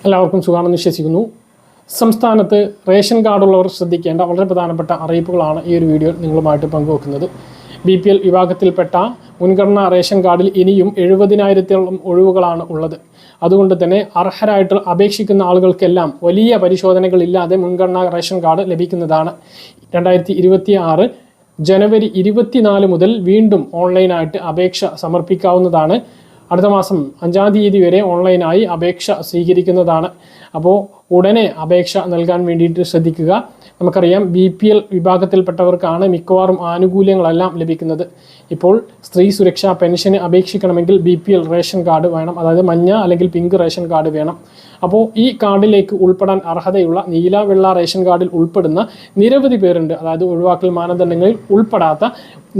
എല്ലാവർക്കും സുഖമാണെന്ന് വിശ്വസിക്കുന്നു. സംസ്ഥാനത്ത് റേഷൻ കാർഡുള്ളവർ ശ്രദ്ധിക്കേണ്ട വളരെ പ്രധാനപ്പെട്ട അറിയിപ്പുകളാണ് ഈ ഒരു വീഡിയോ നിങ്ങളുമായിട്ട് പങ്കുവെക്കുന്നത്. BPL വിഭാഗത്തിൽപ്പെട്ട മുൻഗണനാ റേഷൻ കാർഡിൽ ഇനിയും 70,000-ഓളം ഒഴിവുകളാണ് ഉള്ളത്. അതുകൊണ്ട് തന്നെ അർഹരായിട്ട് അപേക്ഷിക്കുന്ന ആളുകൾക്കെല്ലാം വലിയ പരിശോധനകളില്ലാതെ മുൻഗണനാ റേഷൻ കാർഡ് ലഭിക്കുന്നതാണ്. 2026 ജനുവരി 24 മുതൽ വീണ്ടും ഓൺലൈനായിട്ട് അപേക്ഷ സമർപ്പിക്കാവുന്നതാണ്. അടുത്ത മാസം 5-ാം തീയതി വരെ ഓൺലൈനായി അപേക്ഷ സ്വീകരിക്കുന്നതാണ്. അപ്പോൾ ഉടനെ അപേക്ഷ നൽകാൻ വേണ്ടിയിട്ട് ശ്രദ്ധിക്കുക. നമുക്കറിയാം BPL വിഭാഗത്തിൽപ്പെട്ടവർക്കാണ് മിക്കവാറും ആനുകൂല്യങ്ങളെല്ലാം ലഭിക്കുന്നത്. ഇപ്പോൾ സ്ത്രീ സുരക്ഷാ പെൻഷന് അപേക്ഷിക്കണമെങ്കിൽ BPL റേഷൻ കാർഡ് വേണം, അതായത് മഞ്ഞ അല്ലെങ്കിൽ പിങ്ക് റേഷൻ കാർഡ് വേണം. അപ്പോൾ ഈ കാർഡിലേക്ക് ഉൾപ്പെടാൻ അർഹതയുള്ള നീല വെള്ള റേഷൻ കാർഡിൽ ഉൾപ്പെടുന്ന നിരവധി പേരുണ്ട്. അതായത് ഒഴിവാക്കൽ മാനദണ്ഡങ്ങളിൽ ഉൾപ്പെടാത്ത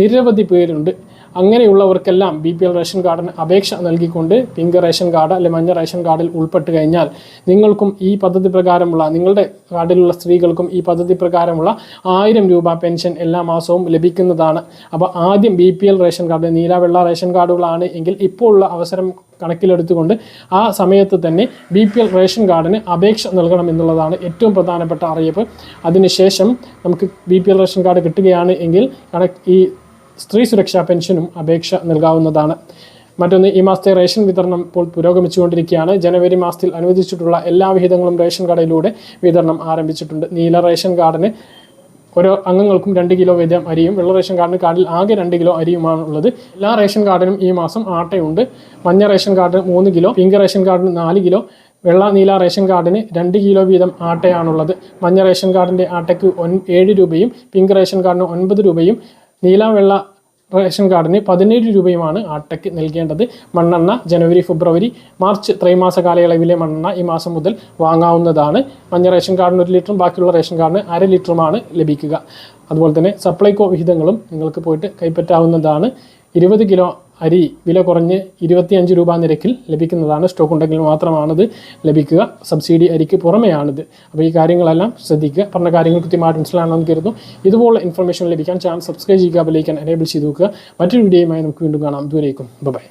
നിരവധി പേരുണ്ട്. അങ്ങനെയുള്ളവർക്കെല്ലാം BPL റേഷൻ കാർഡിന് അപേക്ഷ നൽകിക്കൊണ്ട് പിങ്ക് റേഷൻ കാർഡ് അല്ലെങ്കിൽ മഞ്ഞ റേഷൻ കാർഡിൽ ഉൾപ്പെട്ട് കഴിഞ്ഞാൽ നിങ്ങൾക്കും ഈ പദ്ധതി പ്രകാരമുള്ള, നിങ്ങളുടെ കാർഡിലുള്ള സ്ത്രീകൾക്കും ഈ പദ്ധതി പ്രകാരമുള്ള 1000 രൂപ പെൻഷൻ എല്ലാ മാസവും ലഭിക്കുന്നതാണ്. അപ്പോൾ ആദ്യം BPL റേഷൻ കാർഡ്, നീല വെള്ള റേഷൻ കാർഡുകളാണ് എങ്കിൽ ഇപ്പോൾ ഉള്ള അവസരം കണക്കിലെടുത്തുകൊണ്ട് ആ സമയത്ത് തന്നെ BPL റേഷൻ കാർഡിന് അപേക്ഷ നൽകണം എന്നുള്ളതാണ് ഏറ്റവും പ്രധാനപ്പെട്ട അറിയിപ്പ്. അതിനുശേഷം നമുക്ക് BPL റേഷൻ കാർഡ് കിട്ടുകയാണ് എങ്കിൽ ഈ സ്ത്രീ സുരക്ഷാ പെൻഷനും അപേക്ഷ നൽകാവുന്നതാണ്. മറ്റൊന്ന്, ഈ മാസത്തെ റേഷൻ വിതരണം ഇപ്പോൾ പുരോഗമിച്ചുകൊണ്ടിരിക്കുകയാണ്. ജനുവരി മാസത്തിൽ അനുവദിച്ചിട്ടുള്ള എല്ലാ വിഹിതങ്ങളും റേഷൻ കടയിലൂടെ വിതരണം ആരംഭിച്ചിട്ടുണ്ട്. നീല റേഷൻ കാർഡിന് ഓരോ അംഗങ്ങൾക്കും 2 കിലോ വീതം അരിയും, വെള്ള റേഷൻ കാർഡിന് കാർഡിൽ ആകെ 2 കിലോ അരിയുമാണ് ഉള്ളത്. എല്ലാ റേഷൻ കാർഡിനും ഈ മാസം ആട്ടയുണ്ട്. മഞ്ഞ റേഷൻ കാർഡിന് 3 കിലോ, പിങ്ക് റേഷൻ കാർഡിന് 4 കിലോ, വെള്ള നീല റേഷൻ കാർഡിന് 2 കിലോ വീതം ആട്ടയാണുള്ളത്. മഞ്ഞ റേഷൻ കാർഡിൻ്റെ ആട്ടയ്ക്ക് 7 രൂപയും പിങ്ക് റേഷൻ കാർഡിന് 9 രൂപയും നീല വെള്ള റേഷൻ കാർഡിന് 17 രൂപയുമാണ് ആട്ടയ്ക്ക് നൽകേണ്ടത്. മണ്ണെണ്ണ ജനുവരി, ഫെബ്രുവരി, മാർച്ച് ത്രൈമാസ കാലയളവിലെ മണ്ണെണ്ണ ഈ മാസം മുതൽ വാങ്ങാവുന്നതാണ്. മഞ്ഞ റേഷൻ കാർഡിന് 1 ലിറ്ററും ബാക്കിയുള്ള റേഷൻ കാർഡിന് 1/2 ലിറ്ററുമാണ് ലഭിക്കുക. അതുപോലെ തന്നെ സപ്ലൈകോ വിഹിതങ്ങളും നിങ്ങൾക്ക് പോയിട്ട് കൈപ്പറ്റാവുന്നതാണ്. 20 കിലോ അരി വില കുറഞ്ഞ് 25 രൂപ നിരക്കിൽ ലഭിക്കുന്നതാണ്. സ്റ്റോക്ക് ഉണ്ടെങ്കിൽ മാത്രമാണിത് ലഭിക്കുക. സബ്സിഡി അരിക്ക് പുറമെയാണിത്. അപ്പോൾ ഈ കാര്യങ്ങളെല്ലാം ശ്രദ്ധിക്കുക. പറഞ്ഞ കാര്യങ്ങൾ കൃത്യമായിട്ട് മനസ്സിലാണെന്ന് കരുതുന്നു. ഇതുപോലെ ഇൻഫർമേഷൻ ലഭിക്കാൻ ചാനൽ സബ്സ്ക്രൈബ് ചെയ്യുക, ബെൽ ഐക്കൺ എനേബിൾ ചെയ്ത് നോക്കുക. മറ്റൊരു വീഡിയോയുമായി നമുക്ക് വീണ്ടും കാണാം. ദൂരേക്കും ബൈ.